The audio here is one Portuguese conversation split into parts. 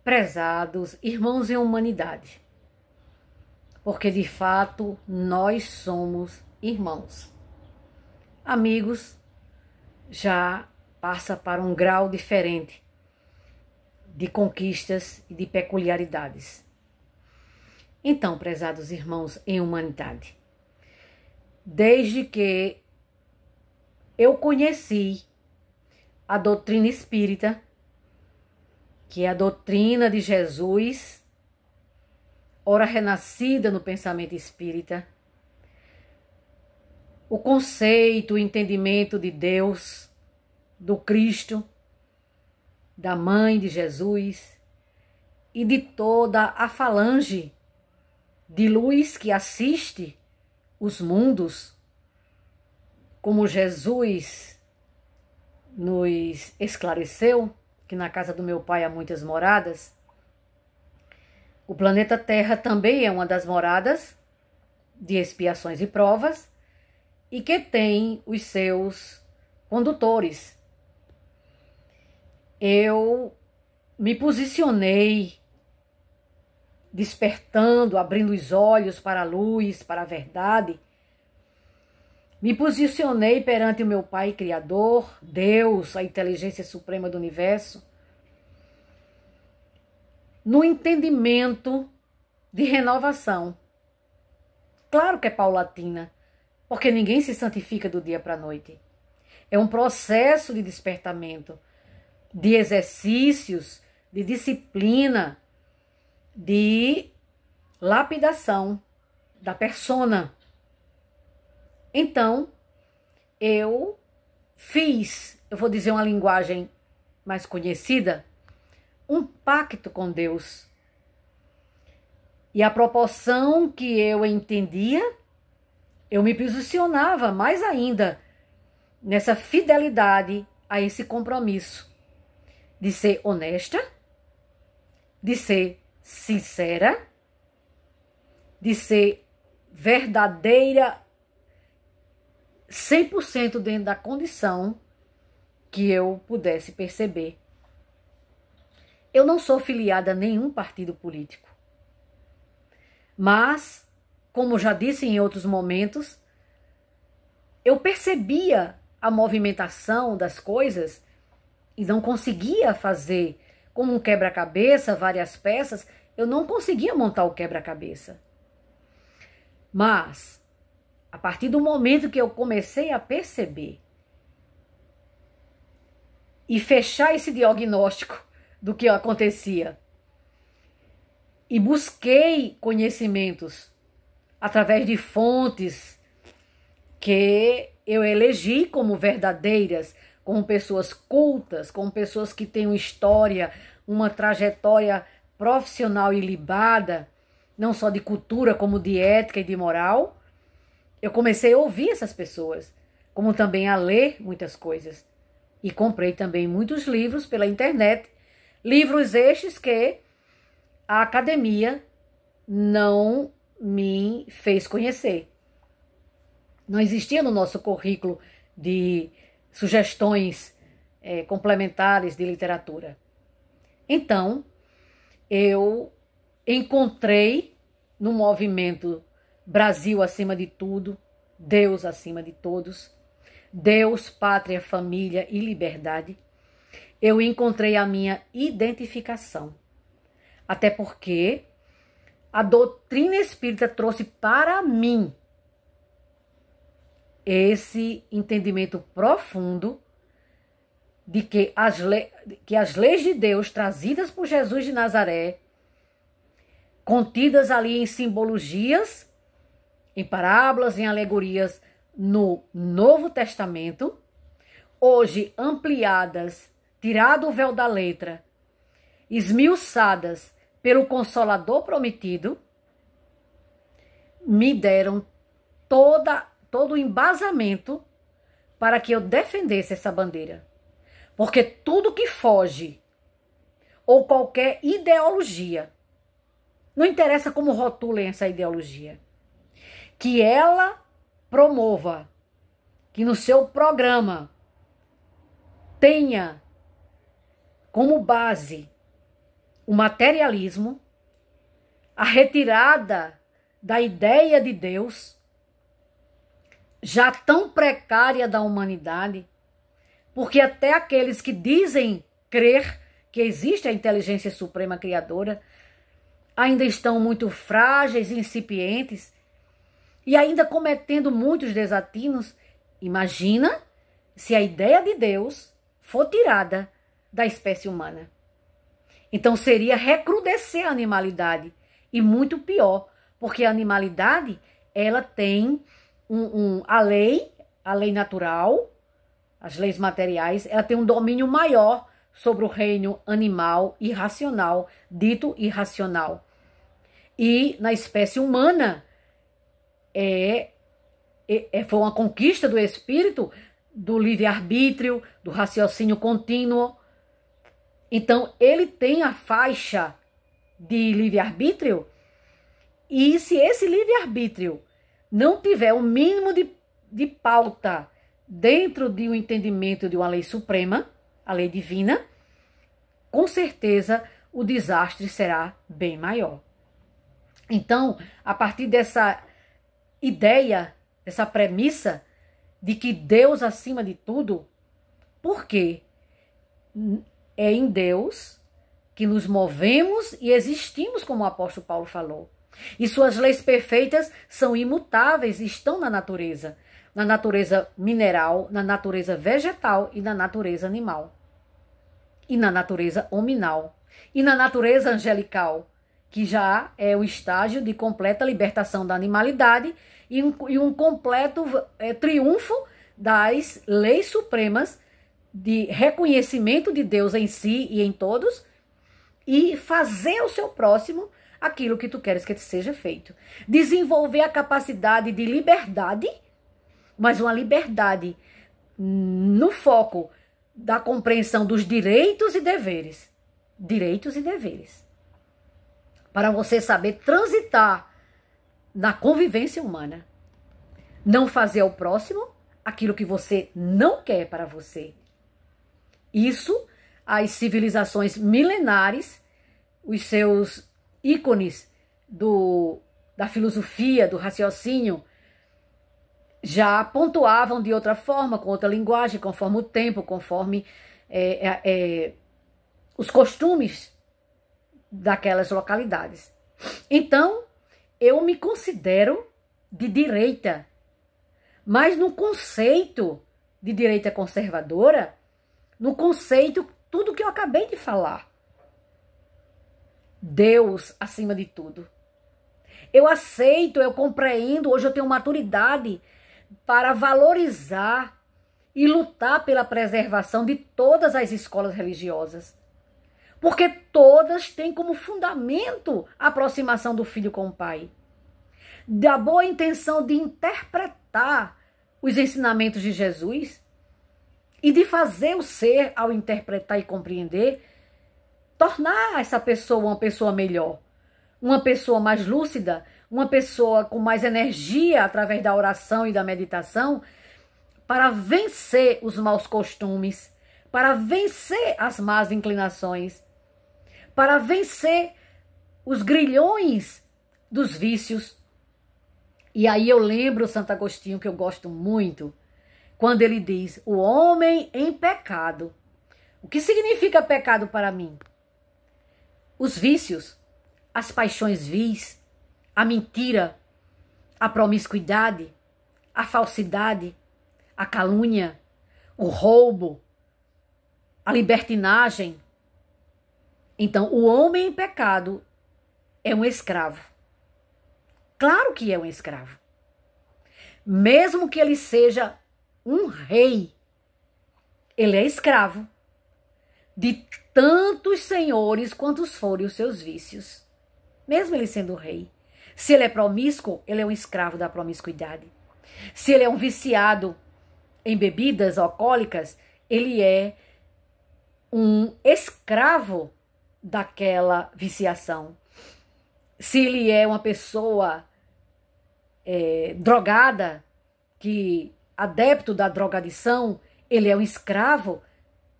Prezados irmãos em humanidade, porque de fato nós somos irmãos. Amigos já passa para um grau diferente de conquistas e de peculiaridades. Então, prezados irmãos em humanidade, desde que eu conheci a doutrina espírita, que é a doutrina de Jesus, ora renascida no pensamento espírita, o conceito, o entendimento de Deus, do Cristo, da Mãe de Jesus e de toda a falange de luz que assiste os mundos, como Jesus nos esclareceu, que na casa do meu pai há muitas moradas. O planeta Terra também é uma das moradas de expiações e provas e que tem os seus condutores. Eu me posicionei despertando, abrindo os olhos para a luz, para a verdade. Me posicionei perante o meu Pai Criador, Deus, a inteligência suprema do universo, no entendimento de renovação. Claro que é paulatina, porque ninguém se santifica do dia para a noite. É um processo de despertamento, de exercícios, de disciplina, de lapidação da persona. Então, eu fiz, eu vou dizer uma linguagem mais conhecida, um pacto com Deus. E a proporção que eu entendia, eu me posicionava mais ainda nessa fidelidade a esse compromisso de ser honesta, de ser sincera, de ser verdadeira 100% dentro da condição que eu pudesse perceber. Eu não sou filiada a nenhum partido político. Mas, como já disse em outros momentos, eu percebia a movimentação das coisas e não conseguia fazer como um quebra-cabeça, várias peças, eu não conseguia montar o quebra-cabeça. Mas, a partir do momento que eu comecei a perceber e fechar esse diagnóstico do que acontecia, e busquei conhecimentos através de fontes que eu elegi como verdadeiras, como pessoas cultas, como pessoas que têm uma história, uma trajetória profissional ilibada, não só de cultura, como de ética e de moral. Eu comecei a ouvir essas pessoas, como também a ler muitas coisas. E comprei também muitos livros pela internet, livros estes que a academia não me fez conhecer. Não existia no nosso currículo de sugestões complementares de literatura. Então, eu encontrei no movimento Brasil acima de tudo, Deus acima de todos, Deus, pátria, família e liberdade, eu encontrei a minha identificação. Até porque a doutrina espírita trouxe para mim esse entendimento profundo de que as leis de Deus trazidas por Jesus de Nazaré, contidas ali em simbologias, em parábolas, em alegorias no Novo Testamento, hoje ampliadas, tirado o véu da letra, esmiuçadas pelo Consolador prometido, me deram todo o embasamento para que eu defendesse essa bandeira. Porque tudo que foge, ou qualquer ideologia, não interessa como rotulem essa ideologia, que ela promova, que no seu programa tenha como base o materialismo, a retirada da ideia de Deus, já tão precária da humanidade, porque até aqueles que dizem crer que existe a inteligência suprema criadora ainda estão muito frágeis e incipientes e ainda cometendo muitos desatinos. Imagina se a ideia de Deus for tirada da espécie humana. Então seria recrudescer a animalidade, e muito pior, porque a animalidade, ela tem a lei natural, as leis materiais, ela tem um domínio maior sobre o reino animal irracional, dito irracional. E na espécie humana, foi uma conquista do espírito, do livre-arbítrio, do raciocínio contínuo. Então, ele tem a faixa de livre-arbítrio, e se esse livre-arbítrio não tiver o mínimo de pauta dentro de um entendimento de uma lei suprema, a lei divina, com certeza o desastre será bem maior. Então, a partir dessa ideia, dessa premissa de que Deus acima de tudo, porque é em Deus que nos movemos e existimos, como o apóstolo Paulo falou. E suas leis perfeitas são imutáveis e estão na natureza mineral, na natureza vegetal e na natureza animal. E na natureza hominal. E na natureza angelical, que já é o estágio de completa libertação da animalidade e um completo triunfo das leis supremas de reconhecimento de Deus em si e em todos, e fazer ao seu próximo aquilo que tu queres que seja feito. Desenvolver a capacidade de liberdade, mas uma liberdade no foco da compreensão dos direitos e deveres. Direitos e deveres. Para você saber transitar na convivência humana. Não fazer ao próximo aquilo que você não quer para você. Isso, as civilizações milenares, os seus ícones da filosofia, do raciocínio, já pontuavam de outra forma, com outra linguagem, conforme o tempo, conforme os costumes daquelas localidades. Então, eu me considero de direita, mas no conceito de direita conservadora, no conceito, tudo que eu acabei de falar. Deus acima de tudo. Eu aceito, eu compreendo, hoje eu tenho maturidade para valorizar e lutar pela preservação de todas as escolas religiosas. Porque todas têm como fundamento a aproximação do filho com o pai. Da boa intenção de interpretar os ensinamentos de Jesus e de fazer o ser, ao interpretar e compreender, tornar essa pessoa uma pessoa melhor, uma pessoa mais lúcida, uma pessoa com mais energia através da oração e da meditação, para vencer os maus costumes, para vencer as más inclinações, para vencer os grilhões dos vícios. E aí eu lembro Santo Agostinho, que eu gosto muito, quando ele diz: o homem em pecado. O que significa pecado para mim? Os vícios, as paixões vis, a mentira, a promiscuidade, a falsidade, a calúnia, o roubo, a libertinagem. Então, o homem em pecado é um escravo. Claro que é um escravo. Mesmo que ele seja um rei, ele é escravo de tantos senhores quantos forem os seus vícios. Mesmo ele sendo rei. Se ele é promíscuo, ele é um escravo da promiscuidade. Se ele é um viciado em bebidas alcoólicas, ele é um escravo daquela viciação. Se ele é uma pessoa drogada, adepto da drogadição, ele é um escravo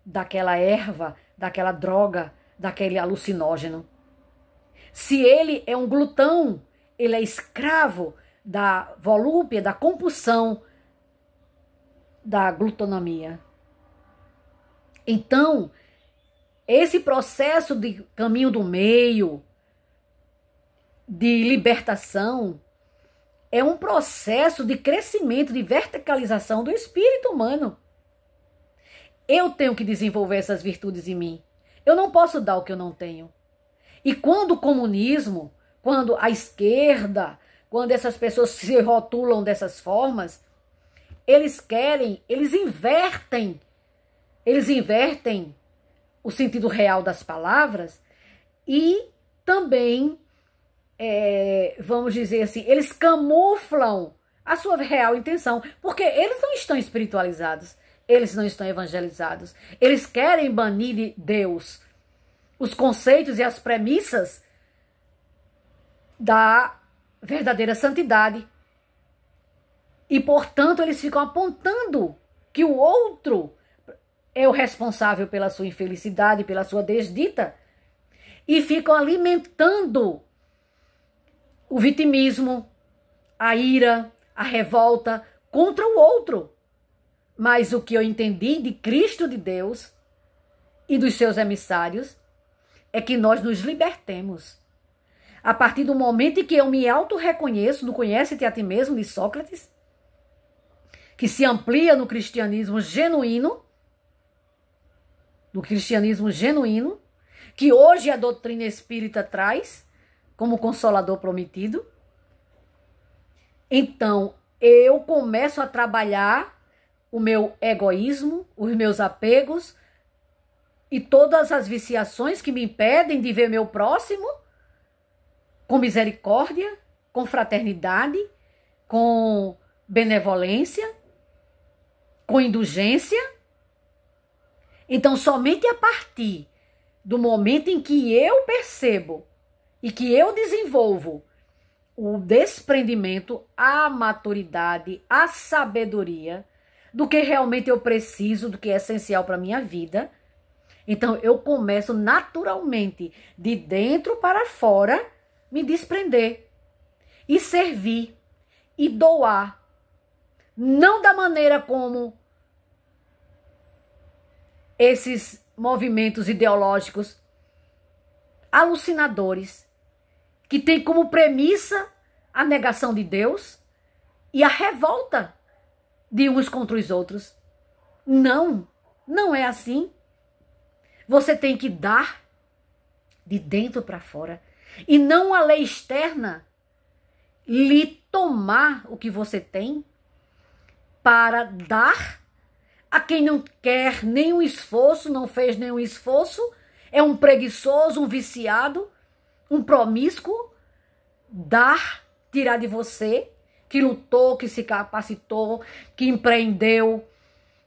daquela erva, daquela droga, daquele alucinógeno. Se ele é um glutão, ele é escravo da volúpia, da compulsão, da glutonomia. Então, esse processo de caminho do meio, de libertação, é um processo de crescimento, de verticalização do espírito humano. Eu tenho que desenvolver essas virtudes em mim. Eu não posso dar o que eu não tenho. E quando o comunismo, quando a esquerda, quando essas pessoas se rotulam dessas formas, eles invertem o sentido real das palavras e também, vamos dizer assim, eles camuflam a sua real intenção, porque eles não estão espiritualizados, eles não estão evangelizados, eles querem banir de Deus os conceitos e as premissas da verdadeira santidade. E, portanto, eles ficam apontando que o outro é o responsável pela sua infelicidade, pela sua desdita, e ficam alimentando o vitimismo, a ira, a revolta contra o outro. Mas o que eu entendi de Cristo de Deus e dos seus emissários é que nós nos libertemos. A partir do momento em que eu me auto-reconheço no Conhece-te a ti mesmo, de Sócrates, que se amplia no cristianismo genuíno, que hoje a doutrina espírita traz como consolador prometido. Então, eu começo a trabalhar o meu egoísmo, os meus apegos e todas as viciações que me impedem de ver meu próximo com misericórdia, com fraternidade, com benevolência, com indulgência. Então, somente a partir do momento em que eu percebo e que eu desenvolvo o desprendimento, a maturidade, a sabedoria do que realmente eu preciso, do que é essencial para a minha vida, então eu começo naturalmente, de dentro para fora, me desprender e servir e doar. Não da maneira como esses movimentos ideológicos alucinadores, que têm como premissa a negação de Deus e a revolta de uns contra os outros. Não, não é assim. Você tem que dar de dentro para fora. E não a lei externa lhe tomar o que você tem para dar a quem não quer nenhum esforço, não fez nenhum esforço, é um preguiçoso, um viciado, um promíscuo. Dar, tirar de você, que lutou, que se capacitou, que empreendeu,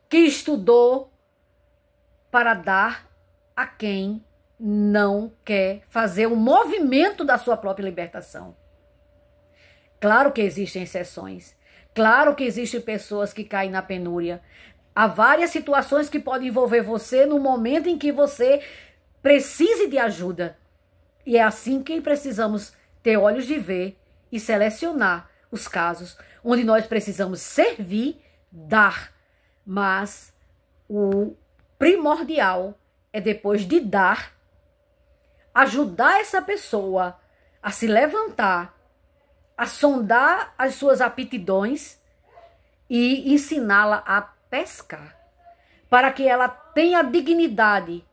que estudou, para dar a quem não quer fazer o movimento da sua própria libertação. Claro que existem exceções. Claro que existem pessoas que caem na penúria. Há várias situações que podem envolver você no momento em que você precise de ajuda. E é assim que precisamos ter olhos de ver e selecionar os casos onde nós precisamos servir, dar. Mas o primordial é, depois de dar, ajudar essa pessoa a se levantar, a sondar as suas aptidões e ensiná-la a pescar, para que ela tenha a dignidade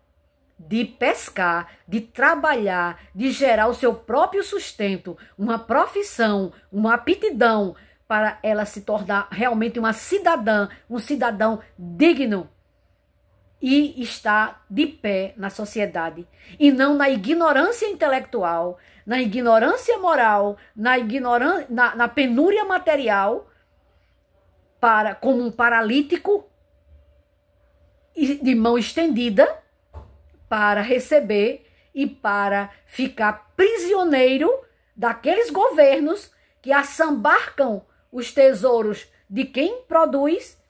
de pescar, de trabalhar, de gerar o seu próprio sustento, uma profissão, uma aptidão, para ela se tornar realmente uma cidadã, um cidadão digno e estar de pé na sociedade, e não na ignorância intelectual, na ignorância moral, na penúria material, como um paralítico de mão estendida para receber e para ficar prisioneiro daqueles governos que assambarcam os tesouros de quem produz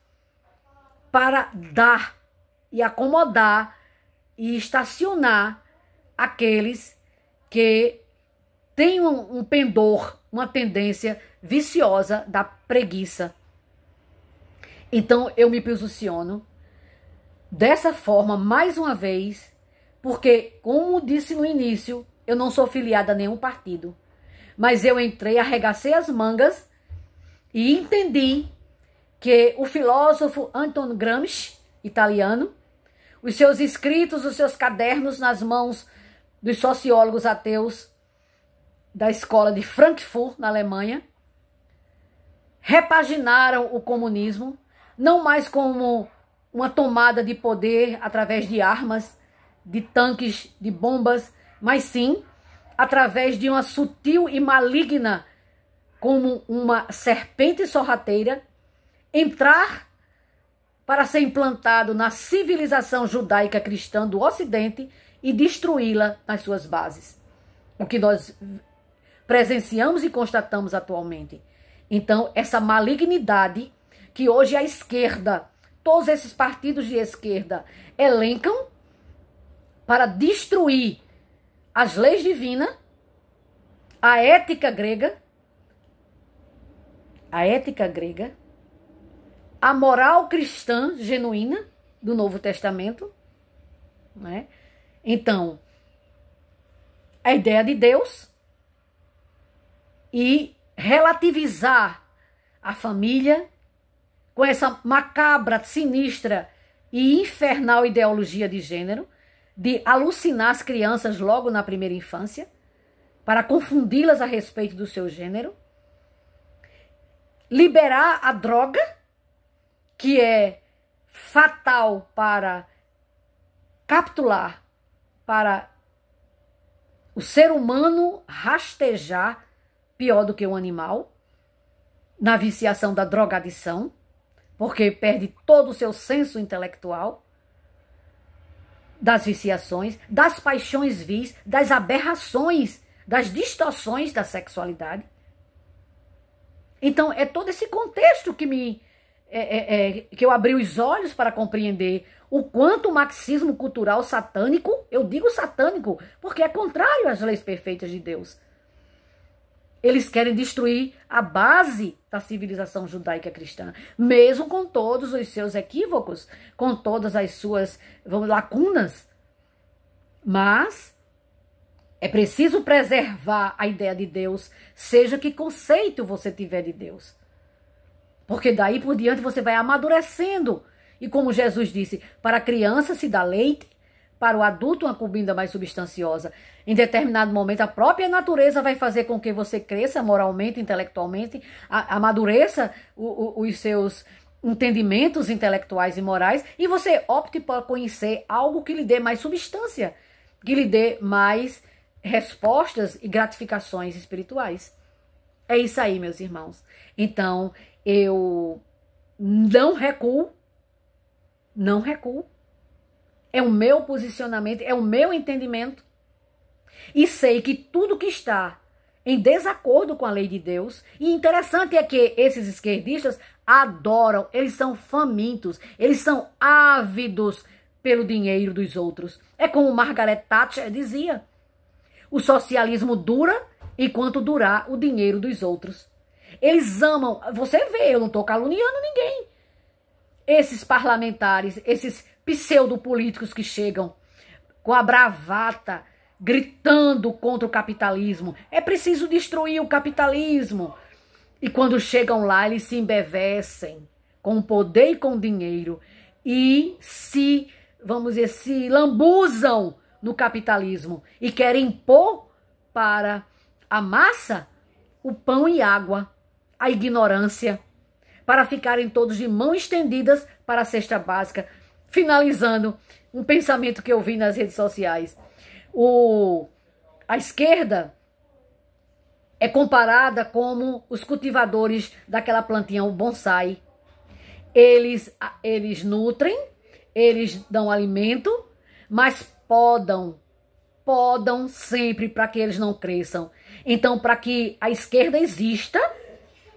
para dar e acomodar e estacionar aqueles que têm um pendor, uma tendência viciosa da preguiça. Então eu me posiciono dessa forma mais uma vez, porque, como disse no início, eu não sou filiada a nenhum partido, mas eu entrei, arregacei as mangas e entendi que o filósofo Antonio Gramsci, italiano, os seus escritos, os seus cadernos nas mãos dos sociólogos ateus da escola de Frankfurt, na Alemanha, repaginaram o comunismo, não mais como uma tomada de poder através de armas, de tanques, de bombas, mas sim através de uma sutil e maligna, como uma serpente sorrateira, entrar para ser implantado na civilização judaica cristã do Ocidente e destruí-la nas suas bases. O que nós presenciamos e constatamos atualmente. Então, essa malignidade que hoje a esquerda, todos esses partidos de esquerda elencam para destruir as leis divinas, a ética grega, a moral cristã genuína do Novo Testamento, né? Então, a ideia de Deus e relativizar a família com essa macabra, sinistra e infernal ideologia de gênero, de alucinar as crianças logo na primeira infância, para confundi-las a respeito do seu gênero, liberar a droga, que é fatal para capturar, para o ser humano rastejar pior do que um animal, na viciação da drogadição, porque perde todo o seu senso intelectual, das viciações, das paixões vis, das aberrações, das distorções da sexualidade. Então, é todo esse contexto que que eu abri os olhos para compreender o quanto o marxismo cultural satânico, eu digo satânico, porque é contrário às leis perfeitas de Deus. Eles querem destruir a base da civilização judaica cristã, mesmo com todos os seus equívocos, com todas as suas lacunas. Mas é preciso preservar a ideia de Deus, seja que conceito você tiver de Deus. Porque daí por diante você vai amadurecendo. E como Jesus disse, para a criança se dá leite, para o adulto uma comida mais substanciosa. Em determinado momento, a própria natureza vai fazer com que você cresça moralmente, intelectualmente, amadureça os seus entendimentos intelectuais e morais, e você opte por conhecer algo que lhe dê mais substância, que lhe dê mais respostas e gratificações espirituais. É isso aí, meus irmãos. Então, eu não recuo. É o meu posicionamento, é o meu entendimento. E sei que tudo que está em desacordo com a lei de Deus, e interessante é que esses esquerdistas adoram, eles são famintos, eles são ávidos pelo dinheiro dos outros. É como Margaret Thatcher dizia, o socialismo dura enquanto durar o dinheiro dos outros. Eles amam, você vê, eu não estou caluniando ninguém. Esses parlamentares, esses pseudopolíticos que chegam com a bravata, gritando contra o capitalismo. É preciso destruir o capitalismo. E quando chegam lá, eles se embevecem com o poder e com o dinheiro. E se, vamos dizer, se lambuzam no capitalismo. E querem impor para a massa o pão e água, a ignorância, para ficarem todos de mãos estendidas para a cesta básica. Finalizando, um pensamento que eu vi nas redes sociais. A esquerda é comparada como os cultivadores daquela plantinha, o bonsai. Eles nutrem, eles dão alimento, mas podam sempre para que eles não cresçam. Então, para que a esquerda exista,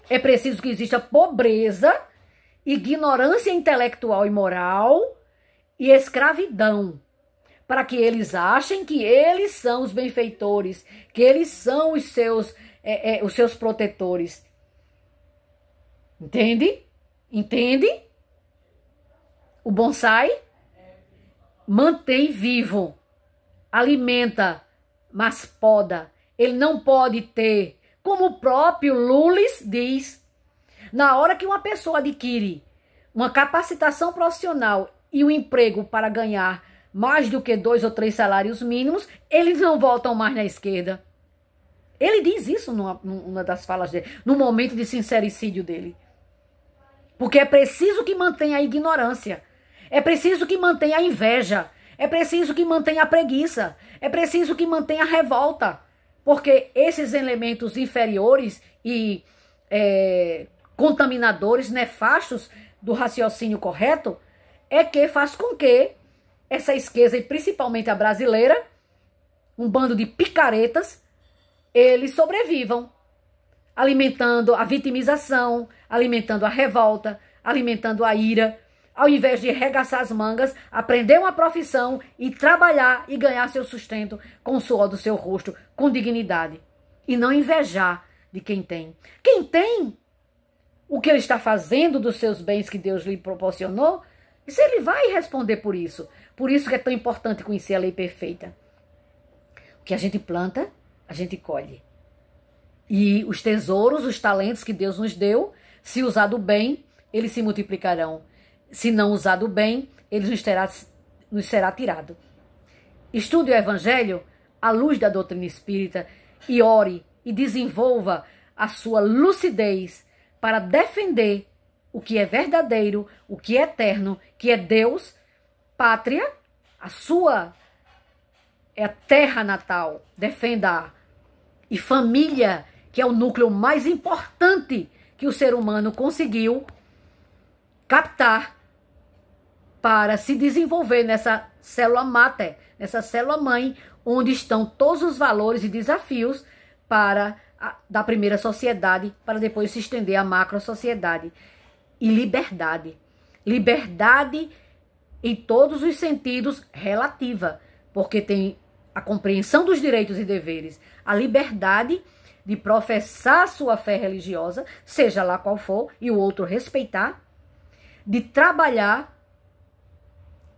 é preciso que exista pobreza, ignorância intelectual e moral e escravidão, para que eles achem que eles são os benfeitores, que eles são os seus protetores. Entende? Entende? O bonsai mantém vivo, alimenta, mas poda. Ele não pode ter, como o próprio Lullis diz, na hora que uma pessoa adquire uma capacitação profissional e um emprego para ganhar mais do que 2 ou 3 salários mínimos, eles não voltam mais na esquerda. Ele diz isso numa das falas dele, no momento de sincericídio dele. Porque é preciso que mantenha a ignorância, é preciso que mantenha a inveja, é preciso que mantenha a preguiça, é preciso que mantenha a revolta. Porque esses elementos inferiores e contaminadores, nefastos do raciocínio correto, é que faz com que essa esquerda, e principalmente a brasileira, um bando de picaretas, eles sobrevivam, alimentando a vitimização, alimentando a revolta, alimentando a ira, ao invés de arregaçar as mangas, aprender uma profissão e trabalhar e ganhar seu sustento com o suor do seu rosto, com dignidade. E não invejar de quem tem. Quem tem o que ele está fazendo dos seus bens que Deus lhe proporcionou, isso ele vai responder por isso. Por isso que é tão importante conhecer a lei perfeita. O que a gente planta, a gente colhe. E os tesouros, os talentos que Deus nos deu, se usado bem, eles se multiplicarão. Se não usado bem, eles nos será tirado. Estude o Evangelho à luz da doutrina espírita e ore e desenvolva a sua lucidez para defender o que é verdadeiro, o que é eterno, que é Deus, pátria, a sua terra natal, defenda-a. E família, que é o núcleo mais importante que o ser humano conseguiu captar para se desenvolver nessa célula máter, nessa célula mãe, onde estão todos os valores e desafios da primeira sociedade, para depois se estender à macro sociedade. E liberdade. Liberdade em todos os sentidos relativa, porque tem a compreensão dos direitos e deveres, a liberdade de professar sua fé religiosa, seja lá qual for, e o outro respeitar, de trabalhar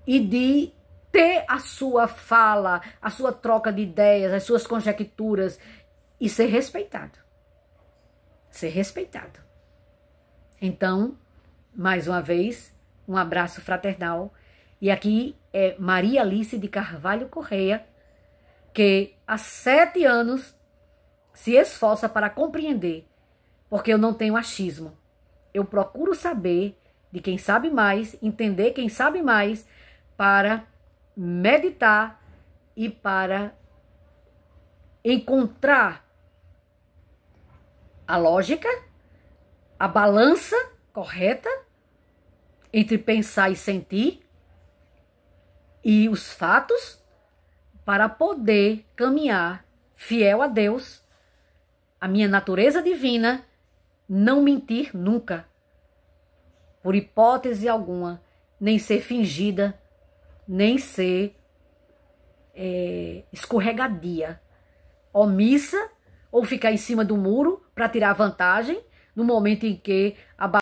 e de ter a sua fala, a sua troca de ideias, as suas conjecturas e ser respeitado. Ser respeitado. Então, mais uma vez, um abraço fraternal. E aqui é Maria Alice de Carvalho Correia, que há 7 anos se esforça para compreender, porque eu não tenho achismo. Eu procuro saber de quem sabe mais, entender quem sabe mais, para meditar e para encontrar a lógica, a balança correta entre pensar e sentir e os fatos, para poder caminhar fiel a Deus, a minha natureza divina, não mentir nunca, por hipótese alguma, nem ser fingida, nem ser escorregadia, omissa, ou ficar em cima do muro para tirar vantagem no momento em que a